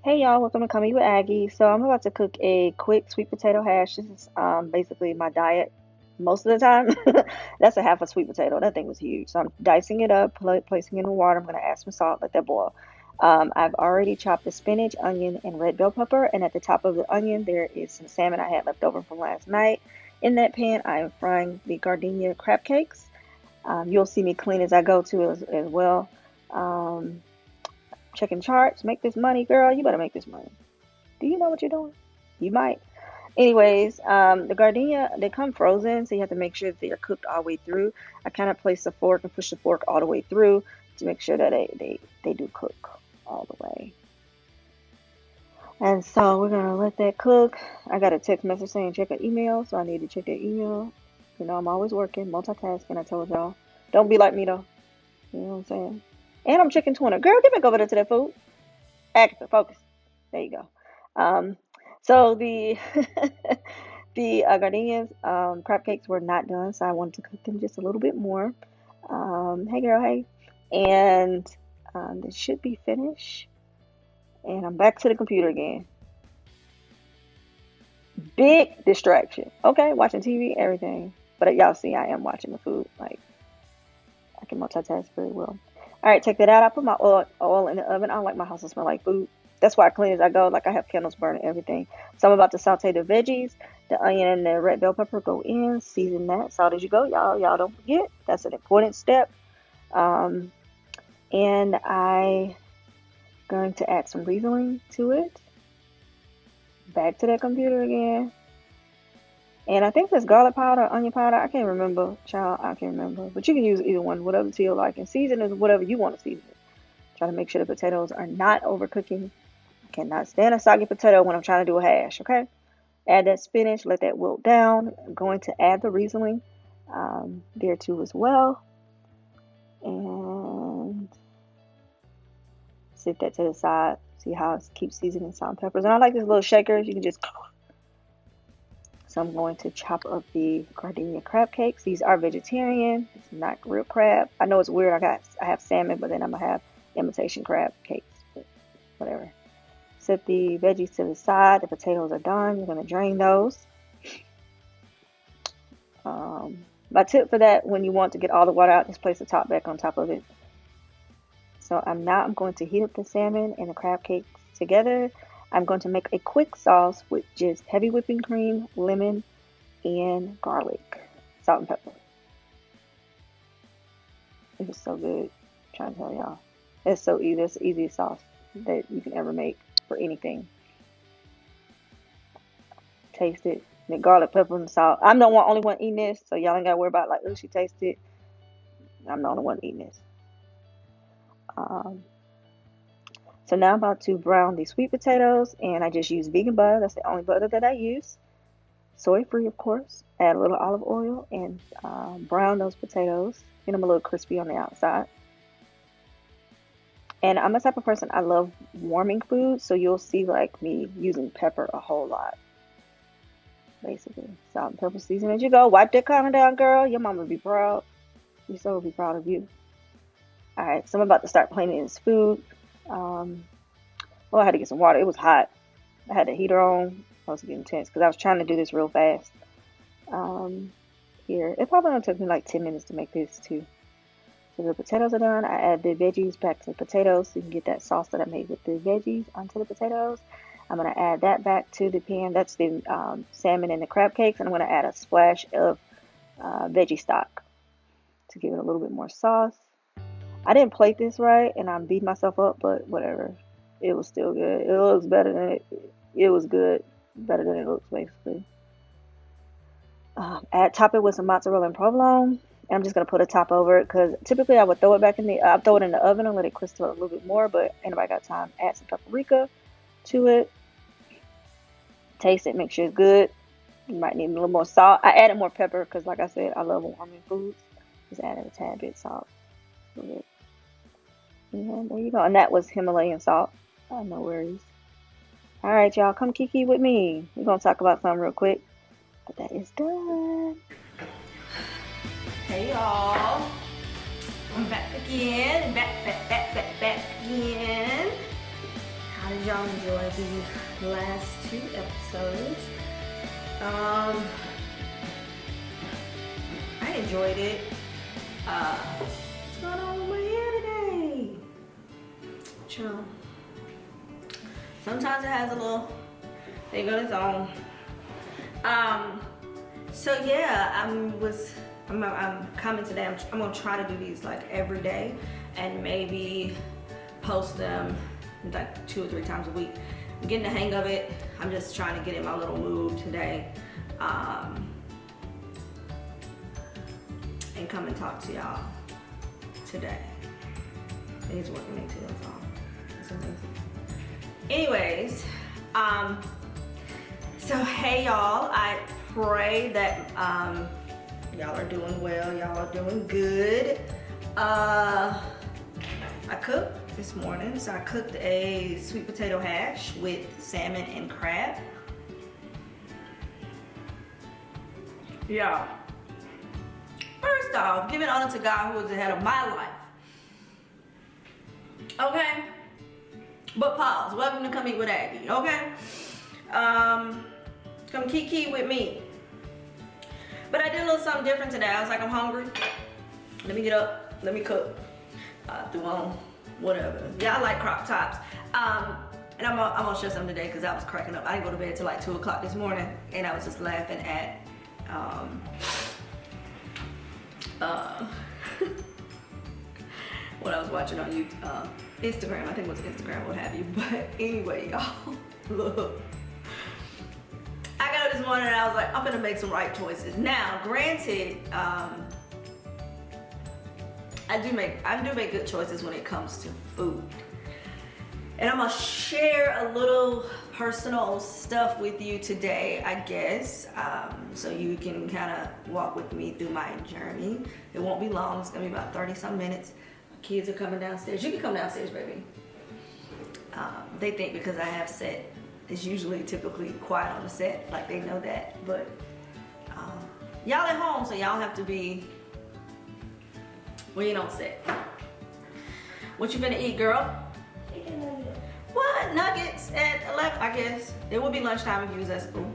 Hey y'all, welcome to Coming with Aggie. So I'm about to cook a quick sweet potato hash. This is basically my diet most of the time. That's a half a sweet potato. That thing was huge. So I'm dicing it up, placing it in the water. I'm gonna add some salt, let that boil. I've already chopped the spinach, onion, and red bell pepper. And at the top of the onion, there is some salmon I had left over from last night. In that pan, I am frying the gardenia crab cakes. You'll see me clean as I go too as well. Um, Checking charts. Make this money, girl. You better make this money. Do you know what you're doing? You might. Anyways, the gardenia, they come frozen, so you have to make sure that they're cooked all the way through. I kind of place the fork and push the fork all the way through to make sure that they do cook all the way. And so we're gonna let that cook. I got a text message saying check an email, so I need to check that email. You know, I'm always working, multitasking. I told y'all. Don't be like me though. You know what I'm saying? And I'm checking Twitter. Girl, get back over there to that food. Agatha, focus. There you go. Um, so the the gardenias crab cakes were not done, so I wanted to cook them just a little bit more. Hey girl, hey, and they should be finished. And I'm back to the computer again. Big distraction. Okay, watching TV, everything. But y'all see, I am watching the food. Like I can multitask very well. All right, take that out. I put my oil in the oven. I don't like my house to smell like food. That's why I clean as I go. Like I have candles burning everything. So I'm about to saute the veggies. The onion and the red bell pepper go in. Season that. Salt as you go, y'all. Y'all don't forget. That's an important step. Um, and I going to add some Riesling to it. Back to that computer again. And I think there's garlic powder, onion powder. I can't remember, child. I can't remember. But you can use either one, whatever to you like. And season is whatever you want to season it. Try to make sure the potatoes are not overcooking. I cannot stand a soggy potato when I'm trying to do a hash, okay? Add that spinach, let that wilt down. I'm going to add the Riesling there too as well. And sit that to the side. See how it keeps seasoning salt and peppers. And I like these little shakers. You can just. So I'm going to chop up the gardenia crab cakes. These are vegetarian. It's not real crab. I know it's weird. I have salmon, but then I'm gonna have imitation crab cakes. But whatever. Set the veggies to the side. The potatoes are done. You're gonna drain those. My tip for that, when you want to get all the water out, just place the top back on top of it. So I'm going to heat up the salmon and the crab cakes together. I'm going to make a quick sauce with just heavy whipping cream, lemon, and garlic, salt and pepper. It is so good. I'm trying to tell y'all. It's so easy. It's the easiest sauce that you can ever make for anything. Taste it. The garlic, pepper, and salt. I'm the only one eating this, so y'all ain't gotta worry about like, oh, she tasted it. I'm the only one eating this. Um, so now I'm about to brown these sweet potatoes, and I just use vegan butter. That's the only butter that I use. Soy free, of course. Add a little olive oil and brown those potatoes. Get them a little crispy on the outside. And I'm the type of person, I love warming food, so you'll see like me using pepper a whole lot. Basically, salt and pepper season as you go. Wipe that counter down, girl. Your mama will be proud. Your son will be proud of you. All right, so I'm about to start plating this food. I had to get some water. It was hot. I had the heater on. I was getting tense because I was trying to do this real fast. Um, Here, it probably only took me like 10 minutes to make this too. So the potatoes are done. I add the veggies back to the potatoes so you can get that sauce that I made with the veggies onto the potatoes. I'm going to add that back to the pan. That's the salmon and the crab cakes. And I'm going to add a splash of veggie stock to give it a little bit more sauce. I didn't plate this right, and I'm beating myself up, but whatever. It was still good. It looks better than it was good. Better than it looks, basically. Top it with some mozzarella and provolone. And I'm just gonna put a top over it because typically I would throw it throw it in the oven and let it crystal a little bit more. But anybody got time? Add some paprika to it. Taste it. Make sure it's good. You might need a little more salt. I added more pepper because, like I said, I love warming foods. Just added a tad bit salt. And there you go. And that was Himalayan salt. No worries. All right, y'all, come Kiki with me. We're gonna talk about something real quick. But that is done. Hey y'all, I'm back again, back again. How did y'all enjoy the last 2 episodes? I enjoyed it. What's going on with my hair today? Chill. Sometimes it has a little thing on its own. So yeah, I'm coming today. I'm gonna try to do these like every day and maybe post them like 2 or 3 times a week. I'm getting the hang of it. I'm just trying to get in my little mood today. And come and talk to y'all today. It's working me too, that's all. It's amazing. Anyways, so hey y'all, I pray that y'all are doing well, y'all are doing good. I cooked this morning, so I cooked a sweet potato hash with salmon and crab. Yeah. First off, giving honor to God who is ahead of my life. Okay? But pause. Welcome to Come Eat with Aggie. Okay? Come Kiki with me. But I did a little something different today. I was like, I'm hungry. Let me get up. Let me cook. Threw on whatever. Yeah, I like crop tops. And I'm gonna share something today because I was cracking up. I didn't go to bed till like 2 o'clock this morning, and I was just laughing at what I was watching on YouTube, Instagram. I think it was Instagram, what have you. But anyway, y'all, look. I got up this morning and I was like, I'm gonna make some right choices. Now, granted, I do make good choices when it comes to food. And I'm gonna share a little personal stuff with you today, I guess, so you can kind of walk with me through my journey. It won't be long. It's gonna be about 30-some minutes. My kids are coming downstairs. You can come downstairs, baby. They think because I have set, it's usually typically quiet on the set, like they know that. But y'all at home, so y'all have to be when you don't set. What you finna eat, girl? What? Nuggets at 11, I guess. It will be lunchtime if you was at school.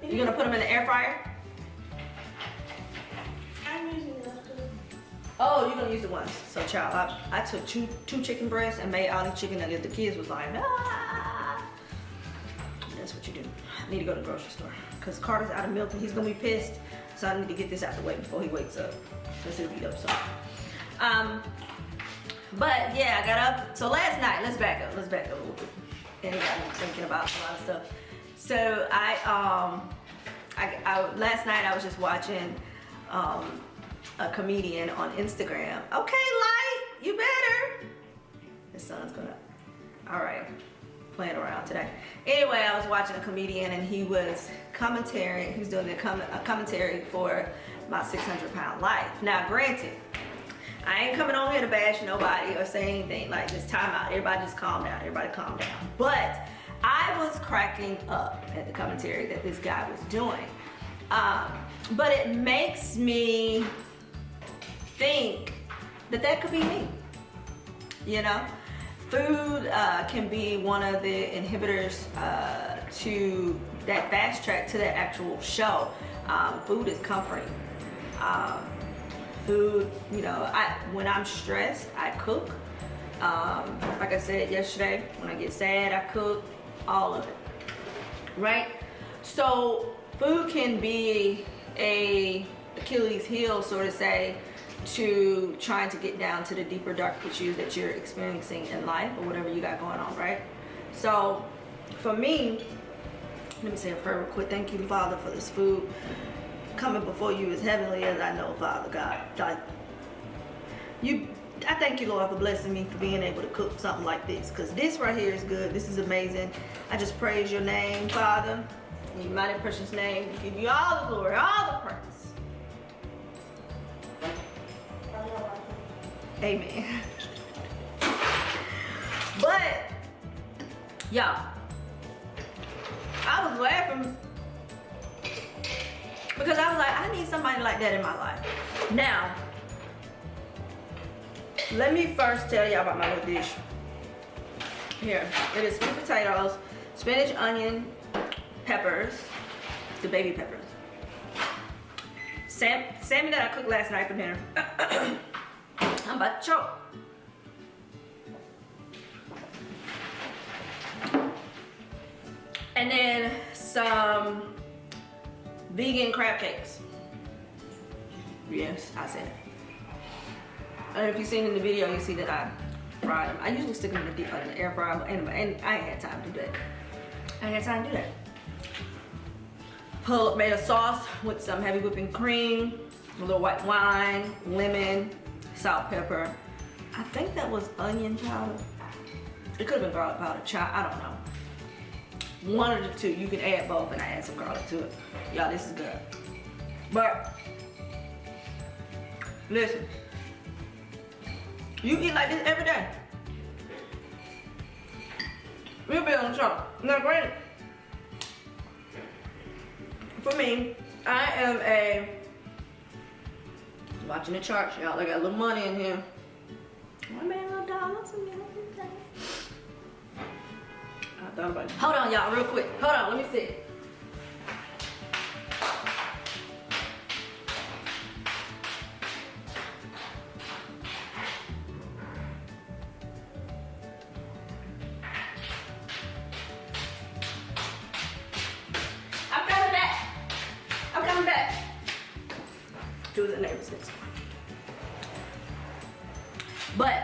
You gonna put them in the air fryer? I'm using leftovers. Oh, you're gonna use the ones. So child, I took two chicken breasts and made all these chicken nuggets. The kids was like, ah. That's what you do. I need to go to the grocery store. Cause Carter's out of milk and he's gonna be pissed. So I need to get this out the way before he wakes up. Cause he'll beat up so. But yeah, I got up. So last night, let's back up a little bit. And got me thinking about a lot of stuff. So last night I was just watching a comedian on Instagram. Okay, Light, you better. The sun's gonna, all right, playing around today. Anyway, I was watching a comedian and he was commentating. He was doing a commentary for my 600-pound life. Now, granted, I ain't coming on here to bash nobody or say anything, like just time out. Everybody just calm down, everybody calm down. But I was cracking up at the commentary that this guy was doing. But it makes me think that could be me, you know? Food can be one of the inhibitors to that fast track to that actual show. Food is comforting. Food, you know, when I'm stressed, I cook. Like I said yesterday, when I get sad, I cook, all of it, right? So food can be a Achilles heel, so to say, to trying to get down to the deeper dark issues that you're experiencing in life or whatever you got going on, right? So for me, let me say a prayer real quick. Thank you, Father, for this food coming before you as heavenly as I know, Father God. I thank you, Lord, for blessing me for being able to cook something like this, because this right here is good. This is amazing. I just praise your name, Father, in your mighty precious name. We give you all the glory, all the praise. Amen. But y'all, I was laughing because I was like, I need somebody like that in my life. Now, let me first tell y'all about my little dish. Here, it is sweet potatoes, spinach, onion, peppers, the baby peppers. Salmon that I cooked last night for dinner. I'm about to choke. And then some vegan crab cakes. Yes, I said it. And if you've seen in the video, you see that I fried them. I usually stick them in the air fryer, but anyway, and I ain't had time to do that. I ain't had time to do that. Made a sauce with some heavy whipping cream, a little white wine, lemon, salt, pepper. I think that was onion powder. It could have been garlic powder, I don't know. One of the two, you can add both, and I add some garlic to it. Y'all, this is good. But, listen, you eat like this every day. We'll be on the show. Now, granted, for me, I am watching the charts, y'all. I got a little money in here. $1 million. I thought about it. Hold on, y'all, real quick. Hold on, let me see. I'm coming back. To the neighbor's next one. But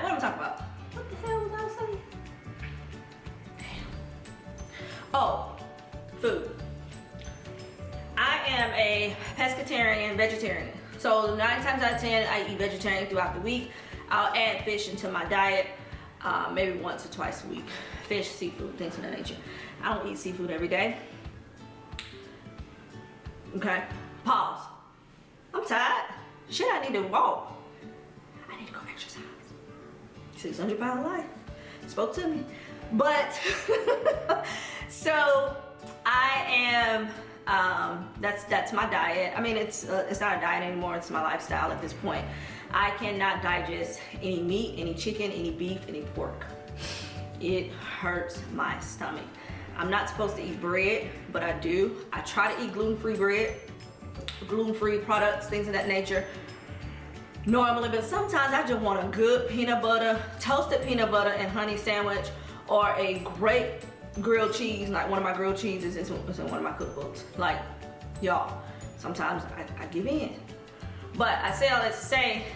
what am I talking about? What the hell was I saying? Damn. Oh, food. I am a pescatarian, vegetarian. So 9 times out of 10, I eat vegetarian throughout the week. I'll add fish into my diet, maybe once or twice a week. Fish, seafood, things of that nature. I don't eat seafood every day. Okay, pause. I'm tired. Shit, I need to walk. I need to go exercise. 600-pound life. Spoke to me. But, so I am, that's my diet. I mean, it's not a diet anymore. It's my lifestyle at this point. I cannot digest any meat, any chicken, any beef, any pork. It hurts my stomach. I'm not supposed to eat bread, but I do. I try to eat gluten-free bread, gluten-free products, things of that nature normally, but sometimes I just want a good peanut butter, toasted peanut butter and honey sandwich, or a great grilled cheese, like one of my grilled cheeses is in one of my cookbooks. Like, y'all, sometimes I give in. But I say all that to say,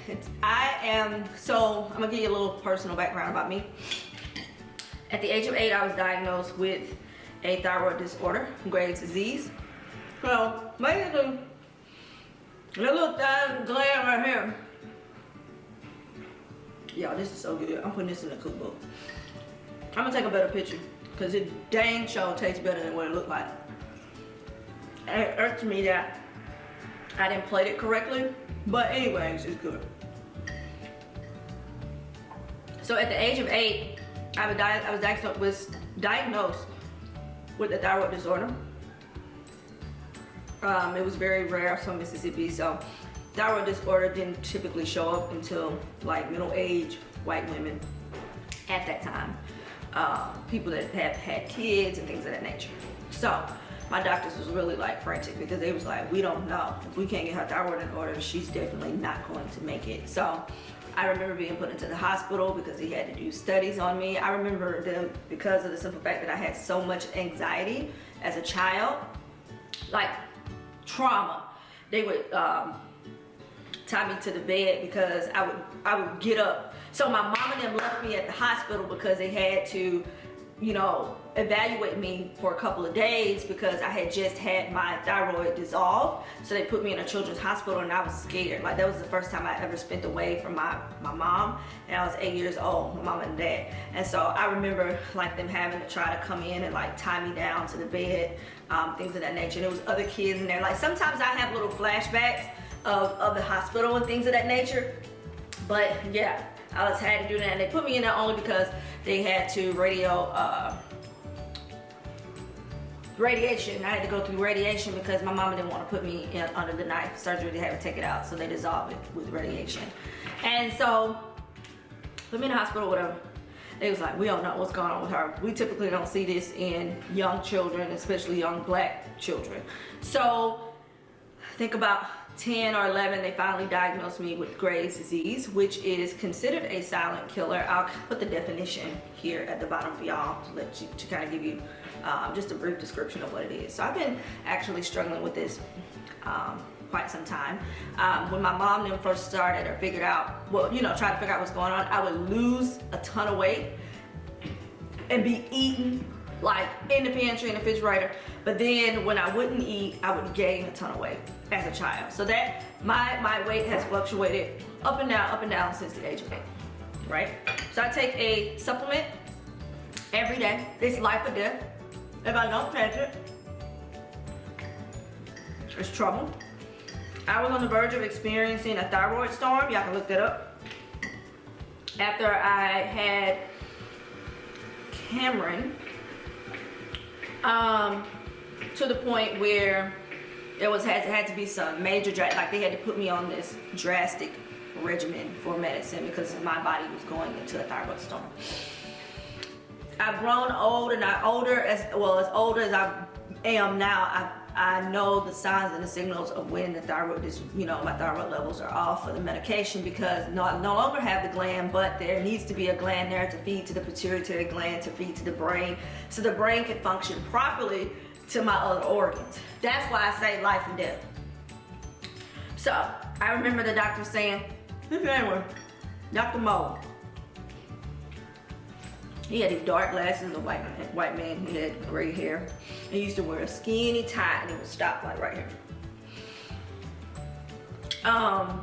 I'm gonna give you a little personal background about me. At the age of 8, I was diagnosed with a thyroid disorder, Graves' disease. So, basically, a little gland right here. Y'all, this is so good. I'm putting this in the cookbook. I'm gonna take a better picture, because it dang sure tastes better than what it looked like. And it irks me that I didn't plate it correctly, but anyways, it's good. So at the age of 8, I was diagnosed with a thyroid disorder. It was very rare. I'm from Mississippi, so thyroid disorder didn't typically show up until like middle-aged white women at that time. People that have had kids and things of that nature. So my doctors was really like frantic, because they was like, we don't know. If we can't get her thyroid in order, she's definitely not going to make it. So I remember being put into the hospital because he had to do studies on me. I remember them because of the simple fact that I had so much anxiety as a child, like trauma. They would tie me to the bed because I would get up. So my mom and them left me at the hospital because they had to, you know, evaluate me for a couple of days because I had just had my thyroid dissolved. So they put me in a children's hospital, and I was scared. Like, that was the first time I ever spent away from my mom, and I was 8 years old, my mom and dad. And so I remember like them having to try to come in and like tie me down to the bed, things of that nature. And there was other kids in there. Like, sometimes I have little flashbacks of the hospital and things of that nature. But yeah, I was had to do that, and they put me in there only because they had to radiation. I had to go through radiation because my mama didn't want to put me in under the knife surgery. They had to take it out, so they dissolved it with radiation. And so put me in the hospital, whatever. They was like, we don't know what's going on with her. We typically don't see this in young children, especially young black children. So I think about 10 or 11, they finally diagnosed me with Graves' disease, which is considered a silent killer. I'll put the definition here at the bottom for y'all to kind of give you just a brief description of what it is. So I've been actually struggling with this quite some time. When my mom and them first started or figured out, well, you know, trying to figure out what's going on, I would lose a ton of weight and be eating like in the pantry, in the refrigerator. But then when I wouldn't eat, I would gain a ton of weight as a child. So that my weight has fluctuated up and down since the age of 8, right? So I take a supplement every day. It's life or death. If I don't take it, it's trouble. I was on the verge of experiencing a thyroid storm. Y'all can look that up. After I had Cameron, to the point where there had to be some major, like they had to put me on this drastic regimen for medicine because my body was going into a thyroid storm. I've grown old, and as older as I am now, I know the signs and the signals of when the thyroid is, you know, my thyroid levels are off for the medication, because I no longer have the gland, but there needs to be a gland there to feed to the pituitary gland, to feed to the brain, so the brain can function properly to my other organs. That's why I say life and death. So I remember the doctor saying, anyway, Dr. Mo, he had these dark glasses, a white man, he had gray hair. He used to wear a skinny tie and it would stop like right here. And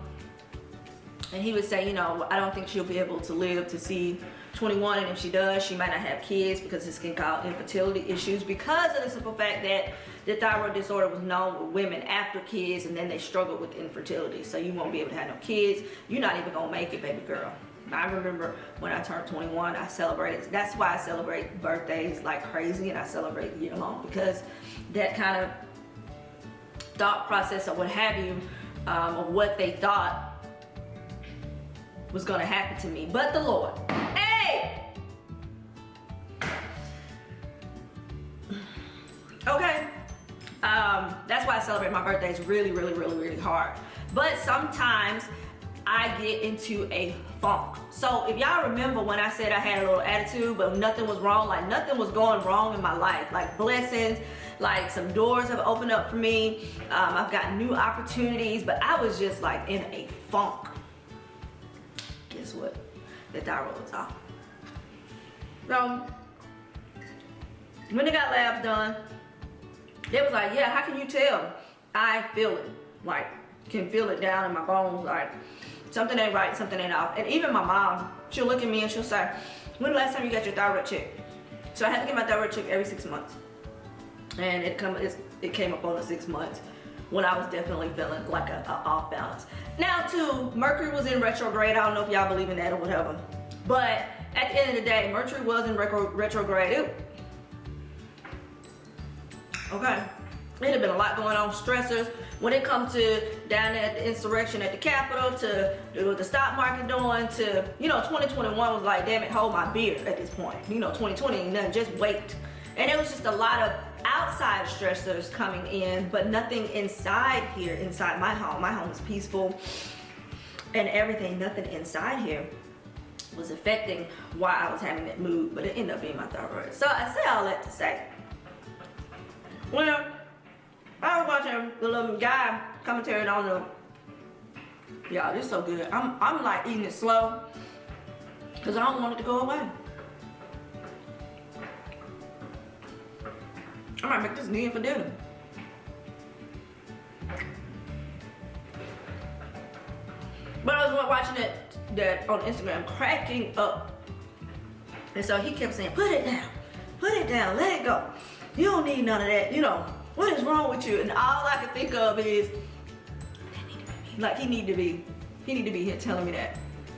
he would say, you know, I don't think she'll be able to live to see 21, and if she does, she might not have kids because this can cause infertility issues, because of the simple fact that the thyroid disorder was known with women after kids, and then they struggle with infertility. So you won't be able to have no kids. You're not even gonna make it, baby girl. I remember when I turned 21, I celebrated. That's why I celebrate birthdays like crazy, and I celebrate year long, because that kind of thought process or what have you, of what they thought was gonna happen to me. But the Lord, hey! Okay, that's why I celebrate my birthdays really, really, really, really hard. But sometimes I get into a funk. So if y'all remember when I said I had a little attitude, but nothing was wrong, like nothing was going wrong in my life, like blessings, like some doors have opened up for me, I've got new opportunities, but I was just like in a funk. Guess what? The thyroid was off. So when they got labs done, they was like, yeah, how can you tell? I feel it, like can feel it down in my bones, like something ain't right, something ain't off. And even my mom, she'll look at me and she'll say, when the last time you got your thyroid checked? So I had to get my thyroid checked every 6 months. And it came up on the 6 months when I was definitely feeling like a off balance. Now too, Mercury was in retrograde. I don't know if y'all believe in that or whatever. But at the end of the day, Mercury was in retrograde. Okay, it had been a lot going on, stressors. When it comes to down there at the insurrection at the Capitol, to the stock market doing, to, you know, 2021 was like, damn it, hold my beer at this point. You know, 2020 ain't nothing, just wait. And it was just a lot of outside stressors coming in, but nothing inside here, inside my home. My home is peaceful and everything, nothing inside here was affecting why I was having that mood, but it ended up being my thyroid. So I say all that to say, well, I was watching the little guy commentary on the, y'all, this is so good. I'm like eating it slow because I don't want it to go away. I might make this again for dinner. But I was watching that on Instagram, cracking up. And so he kept saying, put it down, let it go. You don't need none of that, you know. What is wrong with you? And all I could think of is, like, he need to be here telling me that.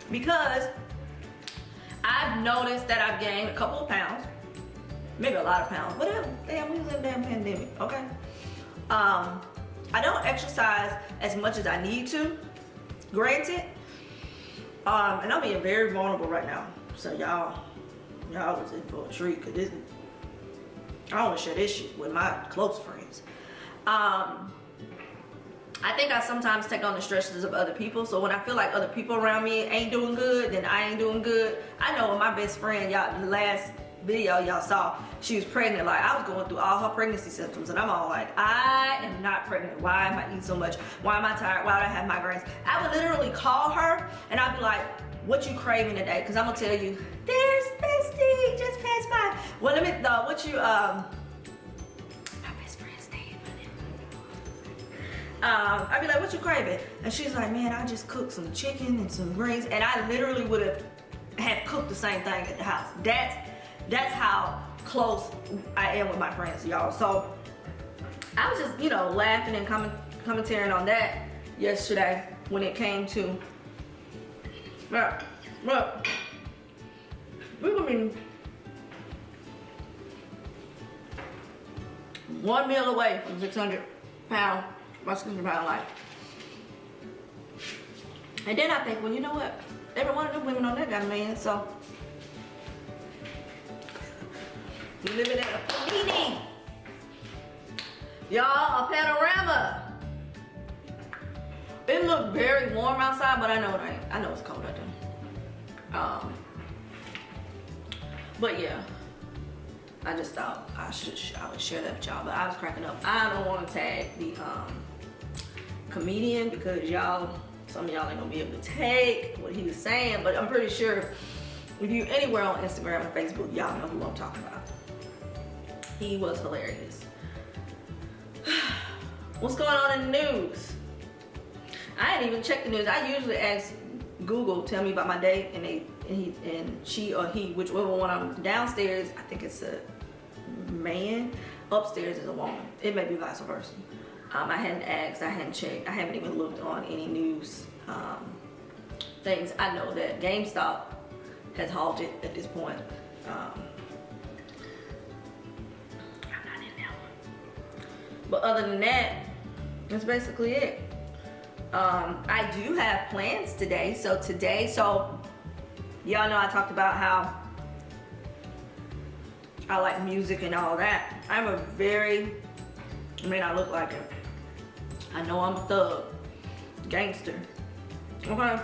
Because I've noticed that I've gained a couple of pounds, maybe a lot of pounds, whatever. Damn, we was in a damn pandemic, okay? I don't exercise as much as I need to, granted, And I'm being very vulnerable right now. So y'all was in for a treat, cause this, I want to share this shit with my close friends. I think I sometimes take on the stresses of other people. So when I feel like other people around me ain't doing good, then I ain't doing good. I know when my best friend, y'all, the last video y'all saw, she was pregnant. Like, I was going through all her pregnancy symptoms, and I'm all like, I am not pregnant. Why am I eating so much? Why am I tired? Why do I have migraines? I would literally call her, and I'd be like, what you craving today? Because I'm gonna tell you, there's bestie just passed by. Well, let me what you I'd be like, what you craving? And she's like, man, I just cooked some chicken and some greens. And I literally would have cooked the same thing at the house. That's how close I am with my friends, y'all. So I was just, you know, laughing and commentating on that yesterday when it came to, look, we were in 1 meal away from 600-pound life. And then I think, well, you know what? Every one of them women on there got a man, so we living in a panini. Y'all, a panorama. It looked very warm outside, but I know it ain't. I know it's cold out there. But yeah, I just thought I would share that with y'all. But I was cracking up. I don't want to tag the comedian because some of y'all ain't gonna be able to take what he was saying, but I'm pretty sure if you anywhere on Instagram or Facebook, y'all know who I'm talking about. He was hilarious. What's going on in the news? I didn't even check the news. I usually ask Google, tell me about my day, and she or he, whichever one I'm downstairs, I think it's a man, upstairs is a woman. It may be vice versa. I hadn't asked, I hadn't checked, I haven't even looked on any news things. I know that GameStop has halted at this point. I'm not in that one. But other than that, that's basically it. I do have plans today. So y'all know I talked about how I like music and all that. I look like it. I know I'm a thug, gangster, okay?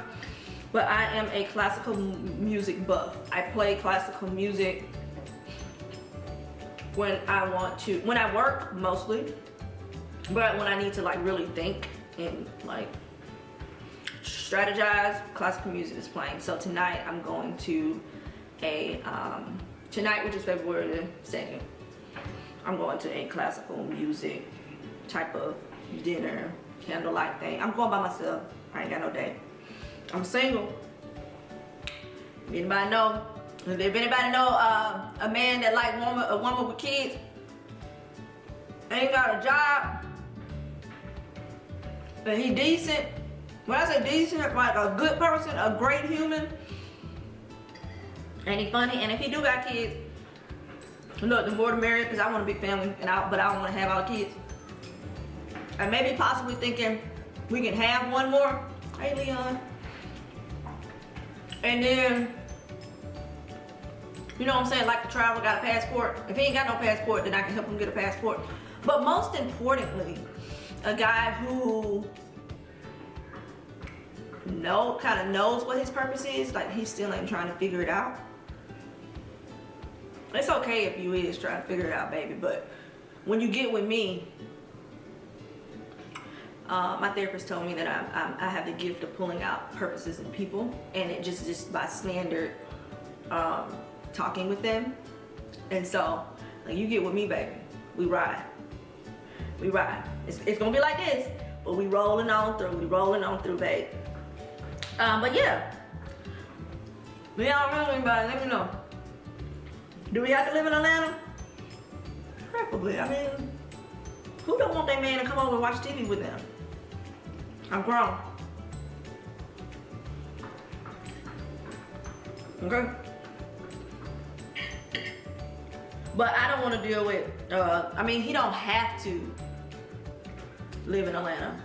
But I am a classical music buff. I play classical music when I work mostly, but when I need to like really think and like strategize, classical music is playing. So tonight I'm going to tonight, which is February the 2nd, I'm going to a classical music type of dinner, candlelight thing. I'm going by myself. I ain't got no date. I'm single. If anybody know a man that like a woman with kids, ain't got a job, and he decent. When I say decent, like a good person, a great human, and he funny, and if he do got kids, look, the more the merrier, because I want a big family, but I don't want to have all the kids. And maybe possibly thinking we can have one more. Hey, Leon. And then, you know what I'm saying, like to travel, got a passport. If he ain't got no passport, then I can help him get a passport. But most importantly, a guy who kind of knows what his purpose is, like he still ain't trying to figure it out. It's okay if you is trying to figure it out, baby, but when you get with me, my therapist told me that I have the gift of pulling out purposes in people, and it just by standard talking with them. And so, like, you get with me, baby, we ride. It's gonna be like this, but we rolling on through, babe. But yeah, y'all know anybody? Let me know. Do we have to live in Atlanta? Preferably. I mean, who don't want their man to come over and watch TV with them? I'm grown. Okay? But I don't want to deal with, he don't have to live in Atlanta.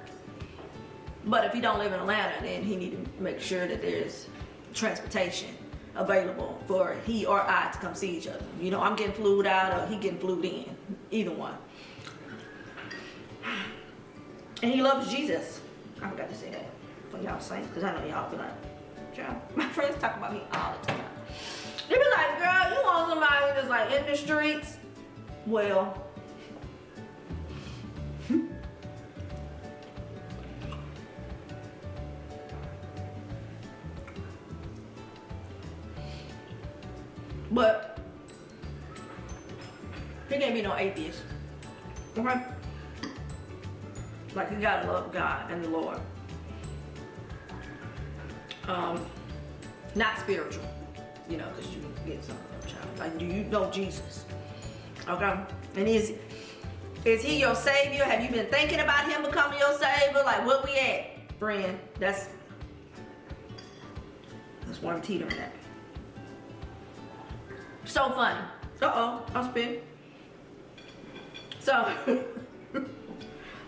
But if he don't live in Atlanta, then he need to make sure that there's transportation available for he or I to come see each other. You know, I'm getting flued out or he getting flued in, either one. And he loves Jesus. I forgot to say that for y'all saints, because I know y'all be like, Joe, my friends talk about me all the time. They be like, girl, you want somebody that's like in the streets? Well, but he can't be no atheist. Okay? Like, you gotta love God and the Lord. Not spiritual, you know, because you get some of them, child. Like, do you know Jesus? Okay? And is he your savior? Have you been thinking about him becoming your savior? Like, what we at, friend? That's where I'm teetering at. So funny. Uh-oh, I'll spin. So,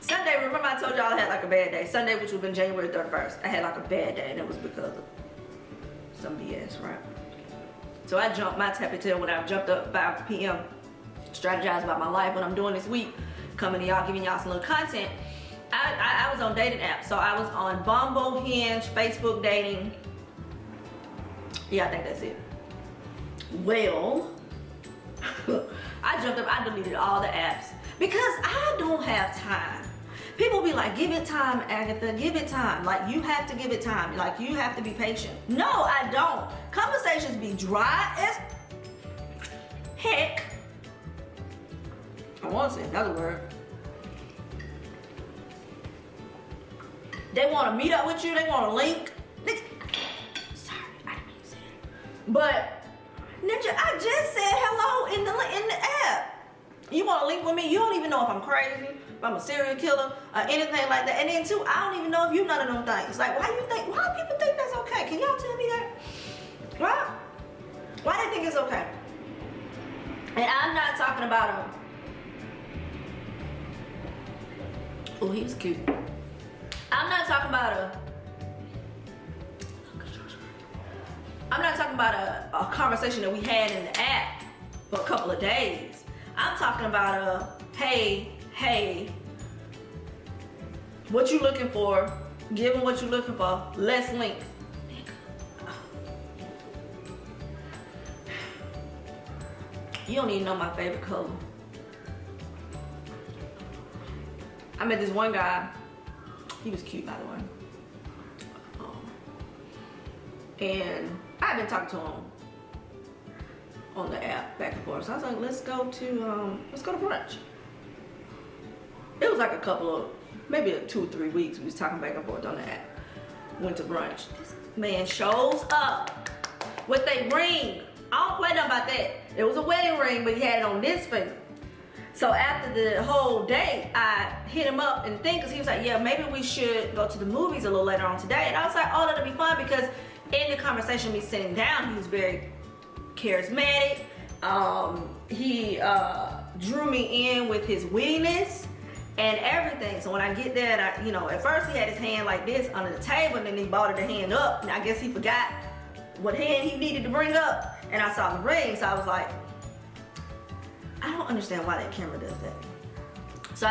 Sunday, remember I told y'all I had like a bad day. Sunday, which would have been January 31st. I had like a bad day, and it was because of some BS, right? So I jumped my tappy tail when I jumped up 5 p.m. strategize about my life, what I'm doing this week, coming to y'all, giving y'all some little content. I was on dating apps. So I was on Bumble, Hinge, Facebook dating. Yeah, I think that's it. Well, I jumped up, I deleted all the apps because I don't have time. People be like, give it time, Agatha, give it time. Like, you have to give it time. Like, you have to be patient. No, I don't. Conversations be dry as heck. I want to say another word. They want to meet up with you. They want to link. Sorry, I didn't mean to say that. But, Ninja, I just said hello in the app. You want to link with me? You don't even know if I'm crazy, if I'm a serial killer, or anything like that. And then too, I don't even know if you none of them things. Like, why people think that's okay? Can y'all tell me that? Why they think it's okay? And I'm not talking about oh, he was cute. I'm not talking about a conversation that we had in the app for a couple of days. I'm talking about hey, what you looking for? Give them what you looking for. Let's link. You don't even know my favorite color. I met this one guy. He was cute, by the way. And I've been talking to him on the app back and forth. So I was like, let's go to brunch. It was like a couple of, maybe 2 or 3 weeks we was talking back and forth on the app. Went to brunch. This man shows up with a ring. I don't play nothing about that. It was a wedding ring, but he had it on this finger. So after the whole day, I hit him up and think, because he was like, yeah, maybe we should go to the movies a little later on today. And I was like, oh, that'll be fun, because in the conversation, me sitting down, he was very charismatic. He drew me in with his wittiness and everything. So when I get there, and at first he had his hand like this under the table, and then he brought the hand up, and I guess he forgot what hand he needed to bring up, and I saw the ring, so I was like, I don't understand why that camera does that. So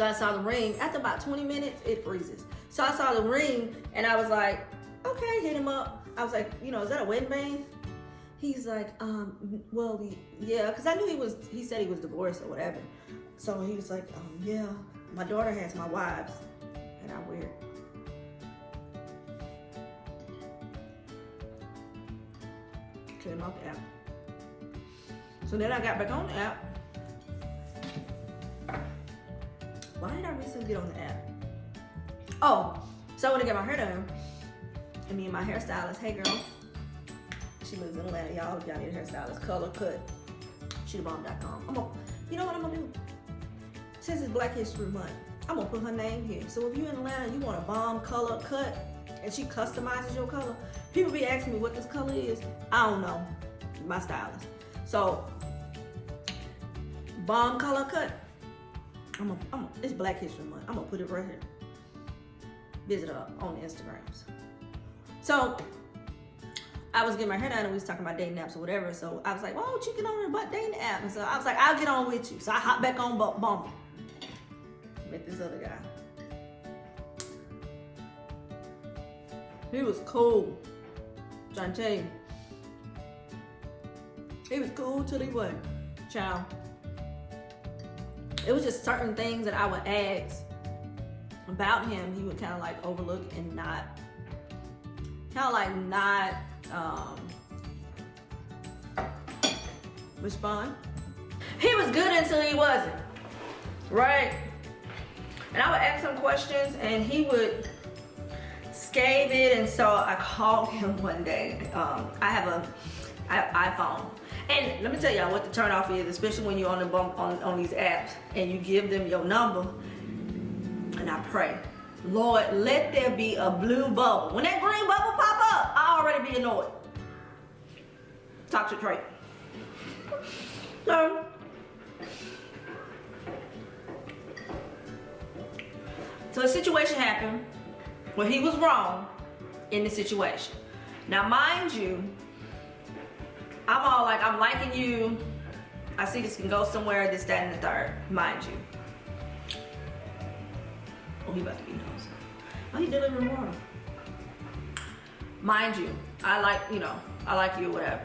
I saw the ring. After about 20 minutes, it freezes. So I saw the ring, and I was like, okay, hit him up. I was like, is that a wedding ring? He's like, well, yeah, because I knew he said he was divorced or whatever. So he was like, yeah, my daughter has my wives, and I wear it. Turn him off the app. So then I got back on the app. Why did I recently get on the app? Oh, so I went to get my hair done. And me and my hairstylist, hey girl, she lives in Atlanta, y'all. If y'all need a hairstylist, color cut, sheethebomb.com. You know what I'm gonna do? Since it's Black History Month, I'm gonna put her name here. So if you're in Atlanta and you want a bomb color cut, and she customizes your color, people be asking me what this color is. I don't know, my stylist. So, bomb color cut. It's Black History Month. I'm gonna put it right here. Visit her on the Instagrams. So I was getting my hair done and we was talking about dating apps or whatever. So I was like, why don't you get on the dating app? And so I was like, I'll get on with you. So I hopped back on Bumble. Met this other guy. He was cool. I'm trying to tell you. He was cool till he wasn't. Child. It was just certain things that I would ask about him. He would kind of like overlook and not respond. He was good until he wasn't, right? And I would ask him questions and he would scathe it. And so I called him one day. I have an iPhone. And let me tell y'all what the turn off is, especially when you're on the bump on these apps and you give them your number. And I pray, Lord, let there be a blue bubble. When that green bubble pop up, I already be annoyed. Toxic trait. So a situation happened where he was wrong in the situation. Now, mind you, I'm all like, I'm liking you. I see this can go somewhere, this, that, and the third. Mind you. Oh, he about to be nosy. Oh, he delivering water. Mind you, I like you or whatever.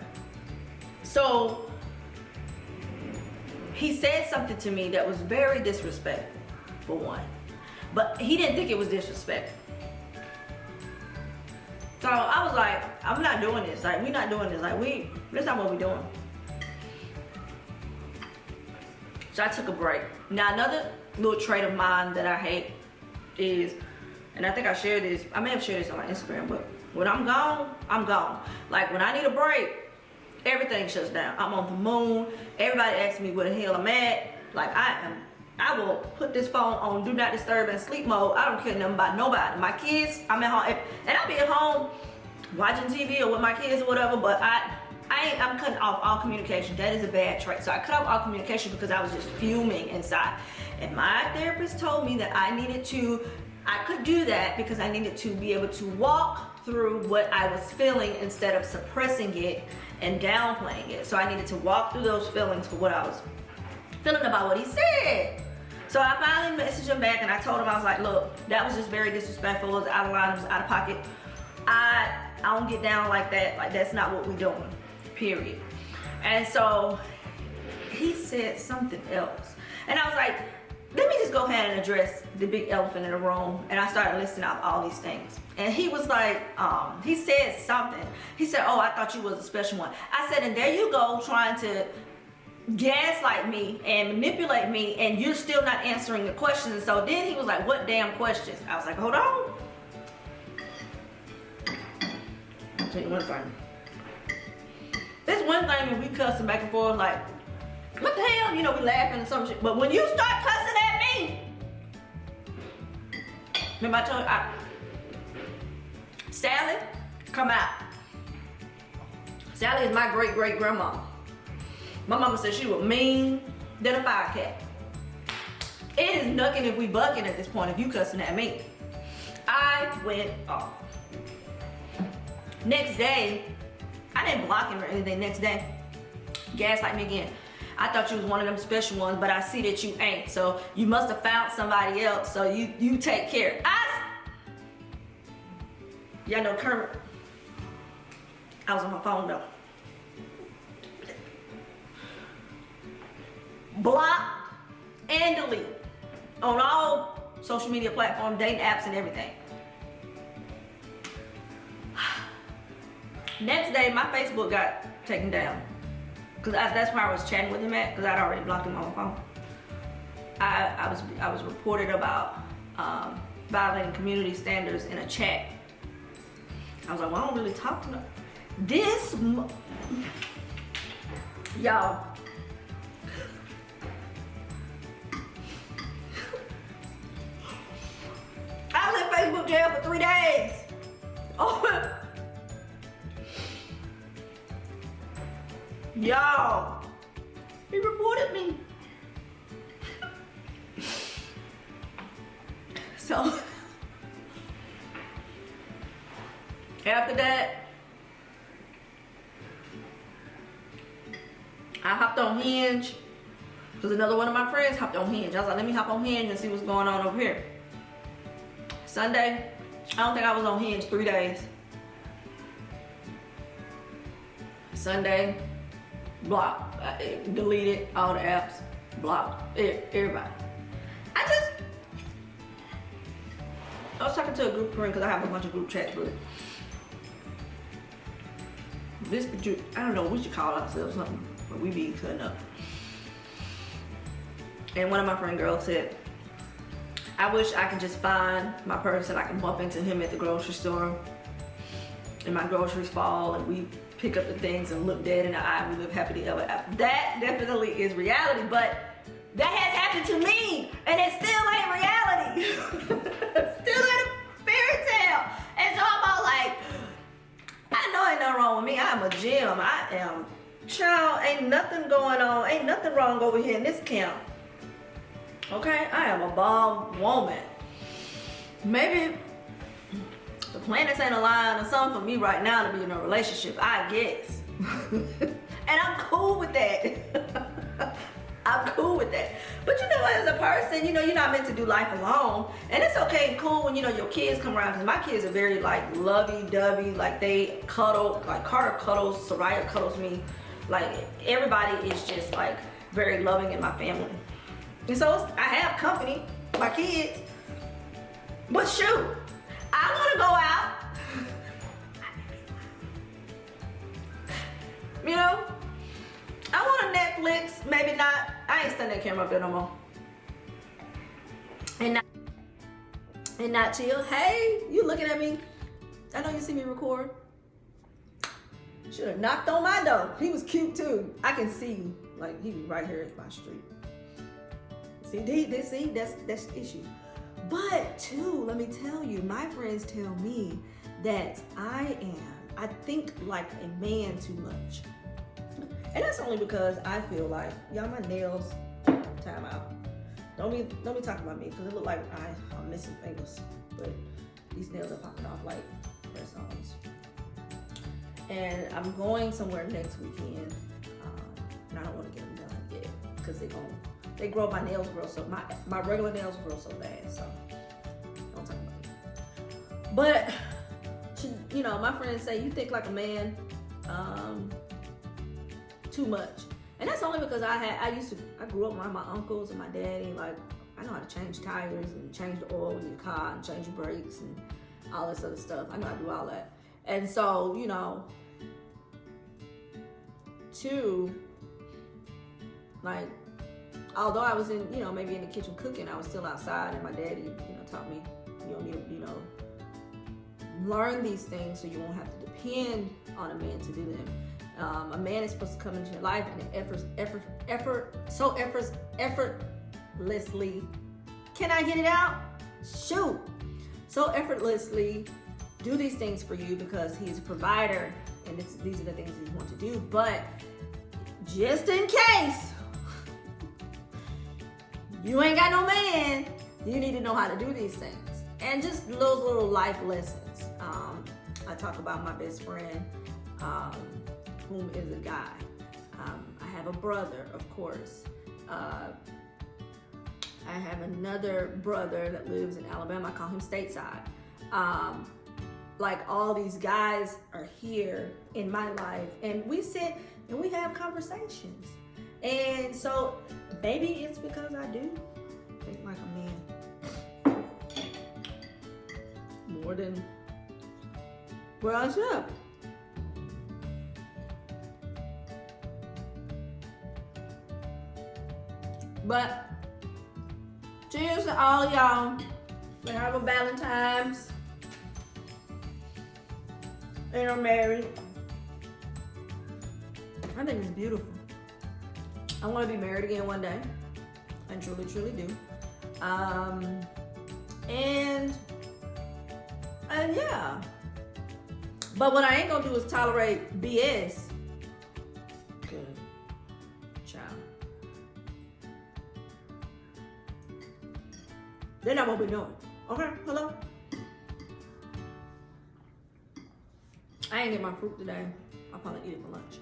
So, he said something to me that was very disrespectful, for one. But he didn't think it was disrespectful. So I was like, I'm not doing this. Like, we're not doing this. Like, that's not what we're doing. So I took a break. Now, another little trait of mine that I hate is, and I think I shared this, I may have shared this on my Instagram, but when I'm gone, I'm gone. Like, when I need a break, everything shuts down. I'm on the moon. Everybody asks me where the hell I'm at. Like, I will put this phone on do not disturb and sleep mode. I don't care nothing about nobody. My kids, I'm at home, and I'll be at home watching TV or with my kids or whatever, but I'm cutting off all communication. That is a bad trait. So I cut off all communication because I was just fuming inside. And my therapist told me that I could do that because I needed to be able to walk through what I was feeling instead of suppressing it and downplaying it. So I needed to walk through those feelings for what I was feeling about what he said. So I finally messaged him back and I told him, I was like, look, that was just very disrespectful. It was out of line, it was out of pocket. I don't get down like that. Like, that's not what we're doing, period. And so he said something else. And I was like, let me just go ahead and address the big elephant in the room. And I started listing out all these things. And he was like, he said something. He said, oh, I thought you was a special one. I said, and there you go, trying to gaslight me and manipulate me, and you're still not answering the questions. And so then he was like, what damn questions? I was like, hold on. I'll tell you one thing. There's one thing when we cussing back and forth, like, what the hell? You know, we laughing and some shit. But when you start cussing at me, remember I told you, Sally, come out. Sally is my great-great-grandma. My mama said she was mean than a fire cat. It is nucking if we bucking at this point if you cussing at me. I went off. Next day, I didn't block him or anything. Next day, gaslight me again. I thought you was one of them special ones, but I see that you ain't. So you must have found somebody else. So you take care. Y'all know Kermit. I was on my phone though. Block and delete on all social media platforms, dating apps, and everything. Next day, my Facebook got taken down because that's where I was chatting with him at, because I'd already blocked him on my phone. I was reported about violating community standards in a chat. I was like, well, I don't really talk to them. Y'all. I was in Facebook jail for 3 days. Oh, y'all, he reported me. So After that, I hopped on Hinge because another one of my friends hopped on Hinge. I was like, let me hop on Hinge and see what's going on over here. Sunday, I don't think I was on Hinge 3 days. Sunday, blocked, deleted all the apps, blocked everybody. I was talking to a group of friends because I have a bunch of group chats, but this, I don't know, we should call ourselves something, but we be cutting up. And one of my friend girls said, I wish I could just find my person, I can bump into him at the grocery store and my groceries fall and we pick up the things and look dead in the eye, we live happily ever after. That definitely is reality, but that has happened to me and it still ain't reality. Still ain't a fairy tale. And so I'm all like, I know ain't nothing wrong with me. I'm a gem. I am, child, ain't nothing going on. Ain't nothing wrong over here in this camp. Okay, I am a bomb woman. Maybe the planets ain't aligned or something for me right now to be in a relationship, I guess. And I'm cool with that. I'm cool with that. But you know, as a person, you know, you're not meant to do life alone. And it's okay and cool when, you know, your kids come around. Because my kids are very, like, lovey-dovey. Like, they cuddle. Like, Carter cuddles. Soraya cuddles me. Like, everybody is just, like, very loving in my family. And so I have company, my kids. But shoot, I want to go out. You know? I want a Netflix, maybe not. I ain't standing that camera up there no more. And not chill. Hey, you looking at me? I know you see me record. Should have knocked on my door. He was cute too. I can see, like, he was right here at my street. See, that's the issue. But too, let me tell you, my friends tell me that I think like a man too much. And that's only because I feel like, y'all, my nails, time out. Don't be talking about me because it look like I'm missing fingers. But these nails are popping off like press-ons. And I'm going somewhere next weekend. And I don't want to get them done yet because they grow, my nails grow so, my regular nails grow so bad. So don't talk about me. But, you know, my friends say, you think like a man, too much. And that's only because I grew up around my uncles and my daddy. Like, I know how to change tires and change the oil in your car and change your brakes and all this other stuff. I know how to do all that. And so, you know, two, like, although I was in, you know, maybe in the kitchen cooking, I was still outside, and my daddy, you know, taught me, you don't need to, you know, learn these things so you won't have to depend on a man to do them. A man is supposed to come into your life and effortlessly. Can I get it out? Shoot. So effortlessly do these things for you because he's a provider and these are the things he wants to do. But just in case you ain't got no man, you need to know how to do these things. And just those little life lessons. I talk about my best friend, whom is a guy. I have a brother, of course. I have another brother that lives in Alabama. I call him stateside. Like, all these guys are here in my life, and we sit and we have conversations. And so maybe it's because I do think like a man more than where I should. But cheers to all y'all that have a Valentine's and are married. I think it's beautiful. I want to be married again one day. I truly, truly do. And yeah. But what I ain't gonna do is tolerate BS. Good child. Then I won't be doing. Okay, hello? ain't get my fruit today. I'll probably eat it for lunch.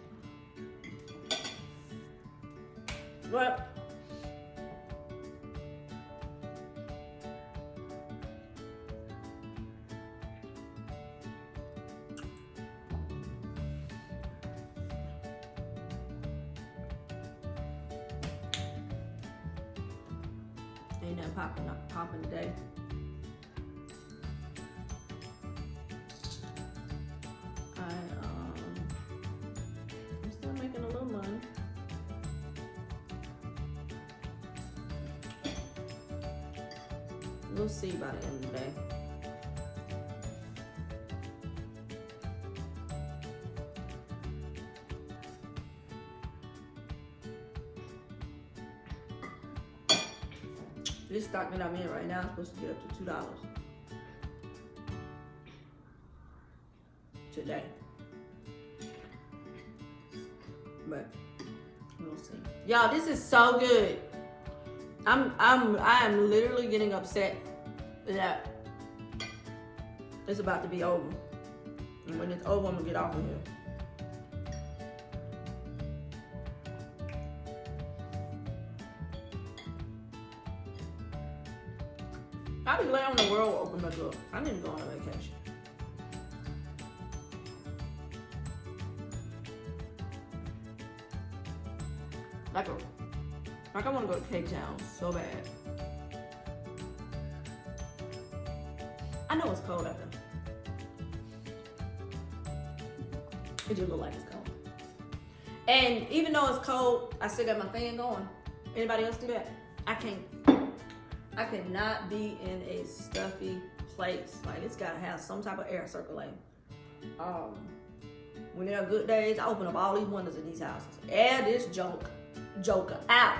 But ain't nothing popping today. I'm still making a little money. We'll see by the end of the day. This stock that I'm in right now is supposed to get up to $2 today, but we'll see. Y'all, this is so good. I am literally getting upset that it's about to be over, and when it's over, I'm gonna get off of here. I be glad when the world will open back up. I need to go on a vacation. Like I want to go to Cape Town so bad. I know it's cold out there. It just look like it's cold. And even though it's cold, I still got my fan going. Anybody else do that? I cannot be in a stuffy place. Like, it's gotta have some type of air circulating. When there are good days, I open up all these windows in these houses. Air this joker out.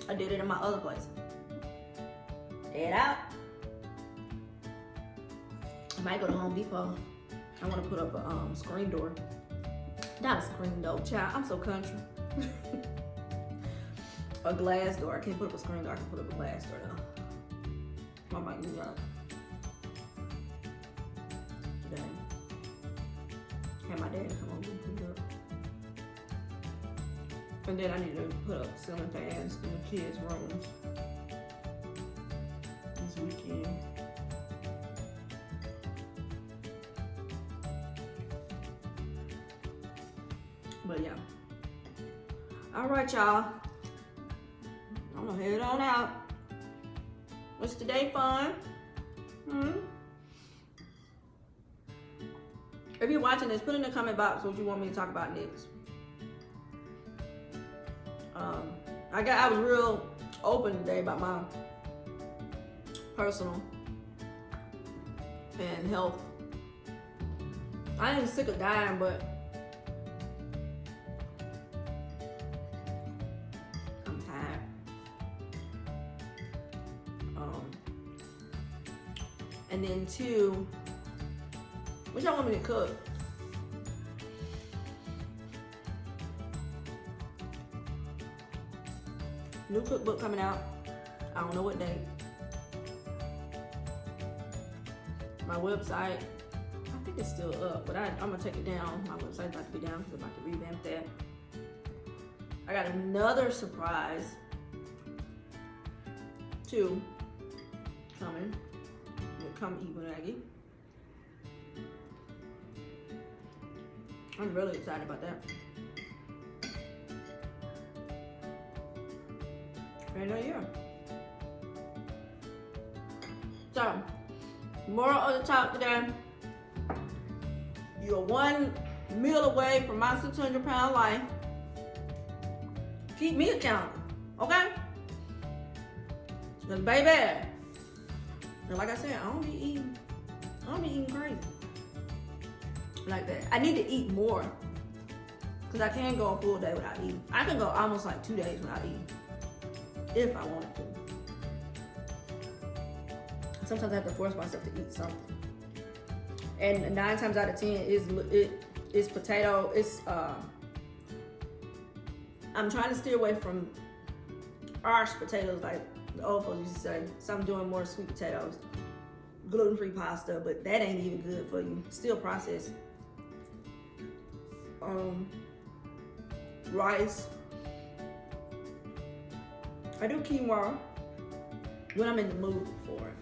I did it in my other place. Air it out. I might go to Home Depot. I want to put up a screen door. Not a screen door, child. I'm so country. A glass door. I can't put up a screen door. I can put up a glass door though. I might do that. Then have my dad come over and put it up. And then I need to put up ceiling fans in the kids' rooms this weekend. But yeah. All right, y'all. I'm gonna head on out. Was today fun? If you're watching this, put in the comment box what you want me to talk about next. I was real open today about my personal and health. I ain't sick of dying, but I'm tired. And then two, what y'all want me to cook? New cookbook coming out. I don't know what date. My website, I think it's still up, but I'm gonna take it down. My website's about to be down because I'm about to revamp that. I got another surprise too coming. Come eat with Aggie. I'm really excited about that. Right now, yeah. So, moral of the talk today: you're one meal away from my 600-pound life. Keep me accountable, okay? Cause baby, and like I said, I don't be eating crazy like that. I need to eat more, cause I can't go a full day without eating. I can go almost like 2 days without eating if I wanted to. Sometimes I have to force myself to eat something. And 9 times out of 10 is potato. I'm trying to steer away from harsh potatoes like the old folks used to say. So I'm doing more sweet potatoes, gluten-free pasta, but that ain't even good for you. Still processed. rice. I do quinoa when I'm in the mood for it.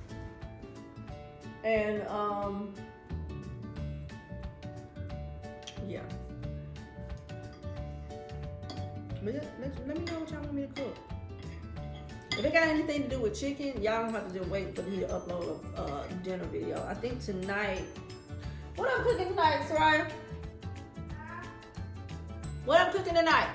And yeah. But let me know what y'all want me to cook. If it got anything to do with chicken, y'all don't have to just wait for me to upload a dinner video. I think tonight. What I'm cooking tonight, Soraya? What I'm cooking tonight?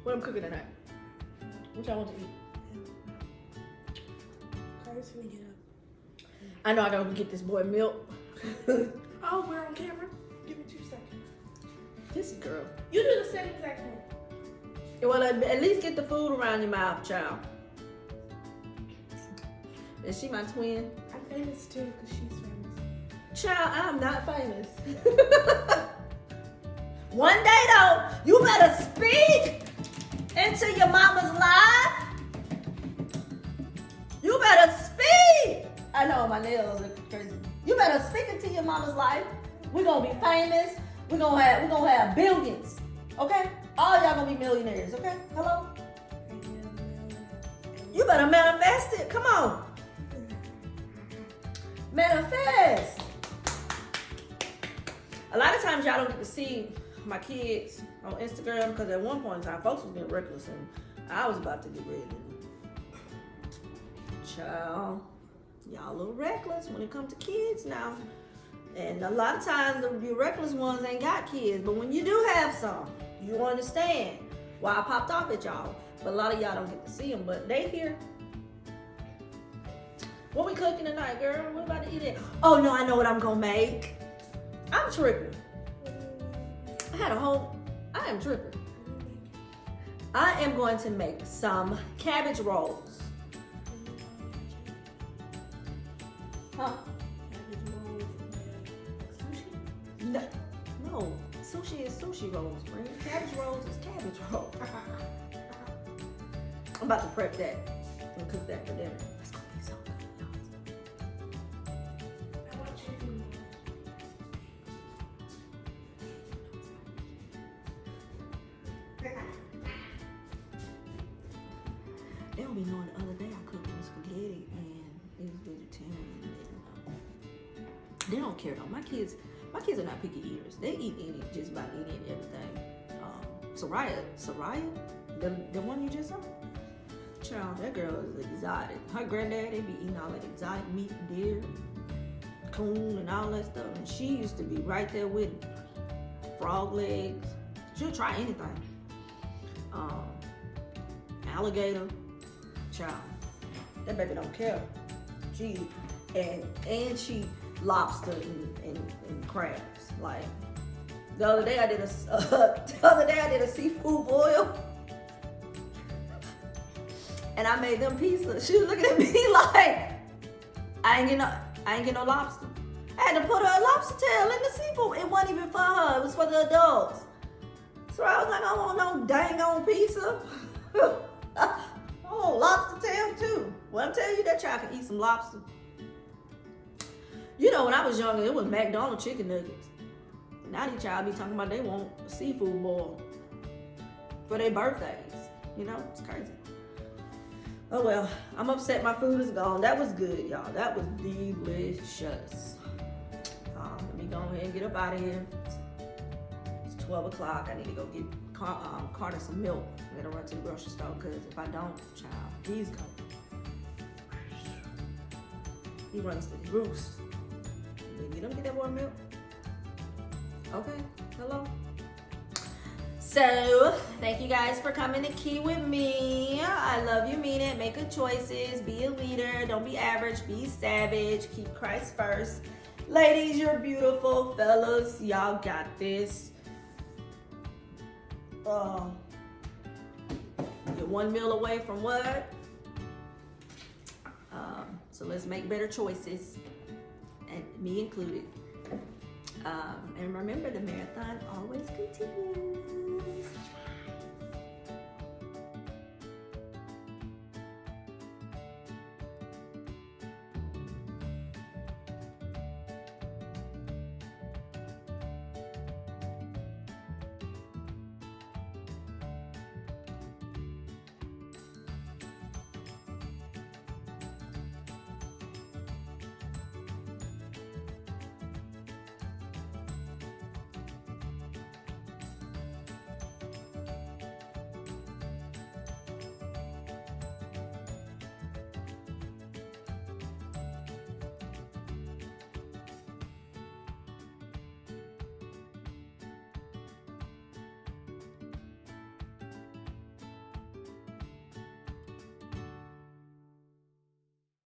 What I'm cooking tonight? What y'all want to eat? Carter's gonna get up. I know I gotta get this boy milk. Oh, we're on camera. Give me 2 seconds. This girl. You do the same exact thing. Well, at least get the food around your mouth, child. Is she my twin? I'm famous too, because she's famous. Child, I'm not famous. One day though, you better speak into your mama's life. You better speak. I know my nails are crazy. You better speak into your mama's life. We're gonna be famous. We're gonna have billions. Okay? All y'all gonna be millionaires, okay? Hello? You better manifest it. Come on. Manifest. A lot of times y'all don't get to see my kids on Instagram because at one point in time, folks was being reckless and I was about to get ready. Child, y'all a little reckless when it comes to kids now. And a lot of times the reckless ones ain't got kids, but when you do have some, you understand why I popped off at y'all. But a lot of y'all don't get to see them, but they here. What we cooking tonight, girl? What about to eat it? Oh no, I know what I'm gonna make. I'm tripping. I am tripping. I am going to make some cabbage rolls. Huh? No. Sushi is sushi rolls, friend. Cabbage rolls is cabbage rolls. I'm about to prep that and cook that for dinner. It's gonna be so good, I want chicken. They don't be knowing the other day I cooked some spaghetti and it was vegetarian. They don't care though. My kids are not picky eaters. They eat just about any and everything. Soraya, the one you just saw? Child, that girl is exotic. Her granddad, they be eating all that exotic meat, deer, coon, and all that stuff. And she used to be right there with it. Frog legs. She'll try anything. Alligator. Child, that baby don't care. She she lobster and crabs. Like the other day I did a seafood boil, and I made them pizza. She was looking at me like I ain't get no lobster. I had to put her a lobster tail in the seafood. It wasn't even for her. It was for the adults. So I was like, I don't want no dang on pizza. Oh, lobster tail too. Well, I'm telling you, that child can eat some lobster. You know, when I was younger, it was McDonald's chicken nuggets. Now these child be talking about they want a seafood boil for their birthdays. You know, it's crazy. Oh well, I'm upset my food is gone. That was good, y'all. That was delicious. Let me go ahead and get up out of here. It's 12 o'clock. I need to go get Carter some milk. I gotta run to the grocery store because if I don't, child, he's gone. He runs to the roost. You don't get that boy milk? Okay, hello. So, thank you guys for coming to Key with me. I love you, mean it. Make good choices. Be a leader. Don't be average. Be savage. Keep Christ first. Ladies, you're beautiful. Fellas, y'all got this. You're 1 meal away from what? So let's make better choices, and me included. And remember, the marathon always continues.